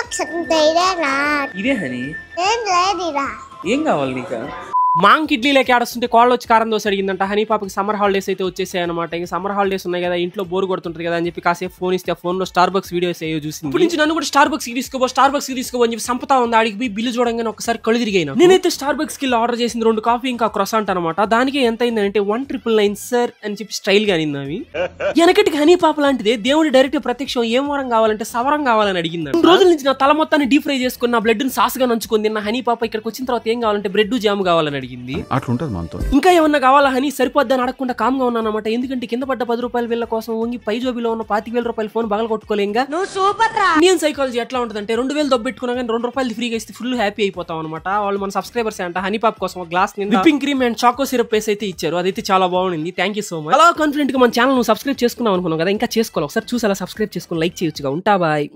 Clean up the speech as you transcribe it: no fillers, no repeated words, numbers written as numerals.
Box అంటే ఇదేనా? ఇదే హనీ. ఏం లేదు ఇదా. ఏం కావాలి నీకు? మాంక్ ఇడ్లీలోకి ఆడొస్తుంటే కాళ్ళు వచ్చి కారం దోశ అడిగిందంట. హనీ పాపకి సమ్మర్ హాలిడేస్ అయితే వచ్చేసాయి అనమాట. ఇంకా సమ్మర్ హాలిడేస్ ఉన్నాయి కదా, ఇంట్లో బోర్ కొడుతుంటది కదా అని చెప్పి కాసేపు ఫోన్ ఇస్తే ఆ ఫోన్ లో స్టార్ బక్స్ వీడియోస్ అయ్యో చూసింది. ఇప్పుడు నుంచి నన్ను కూడా స్టార్ బక్స్ తీసుకోబో అని చెప్పి సంపతా ఉంది. ఆడికి పోయి బిల్లు చూడంగానే ఒకసారి కళ్ళు తిరిగాను. నేనైతే స్టార్ బక్స్ కి ఆర్డర్ చేసింది 2 కాఫీ ఇంకా క్రొసాంట్ అనమాట. దానికి ఎంత అయిందంటే 1999 సార్ అని చెప్పి స్టైల్ గా అనింది. అవి వెనకటికి హనీ పాప లాంటిదే దేవుడి డైరెక్ట్ ప్రత్యక్షం ఏం వరం కావాలంటే సవరం కావాలని అడిగింది. 2 రోజుల నుంచి నా తల మొత్తాన్ని డీప్ ఫ్రై చేసుకుని నా బ్లడ్ ని సాసుగా నంచుకుంది. నా హనీ పాప ఇక్కడికి వచ్చిన తర్వాత ఏం కావాలంటే బ్రెడ్ జామ్ కావాలని అడిగింది. ఇంకా ఏమన్నా కావాలా హనీ? సరిపోద్దని అడగకుండా కామ్గా ఉన్నాను అనమాట. ఎందుకంటే కింద పడ్డ 10 రూపాయల బిల్ల కోసం వంగి పై జోబిలో ఉన్న 25,000 రూపాయల ఫోన్ బగల కొట్టుకోలేంగా. ఇండియన్ సైకాలజీ ఎట్లా ఉంటుందంటే 2,000 దొబ్బెట్టుకున్నా కానీ 2 రూపాయలు ఫ్రీగా ఇస్తే ఫుల్ హ్యాపీ అయిపోతాం అనమాట. వాళ్ళు మన సబ్స్క్రైబర్స్ అంట హనీ పాప్ కోసం glass whipping cream and choco syrup వేసి అయితే ఇచ్చారు. అదైతే చాలా బాగుంది. Thank you so much. అలా కాన్ఫిడెంట్ గా మన ఛానల్ నువ్వు సబ్స్క్రైబ్ చేసుకున్నావు అనుకున్నావు కదా, ఇంకా చేసుకోవాలి. ఒకసారి చూసి అలా సబ్స్క్రైబ్ చేసుకుని లైక్ చేయొచ్చుగా. ఉంటా బాయ్.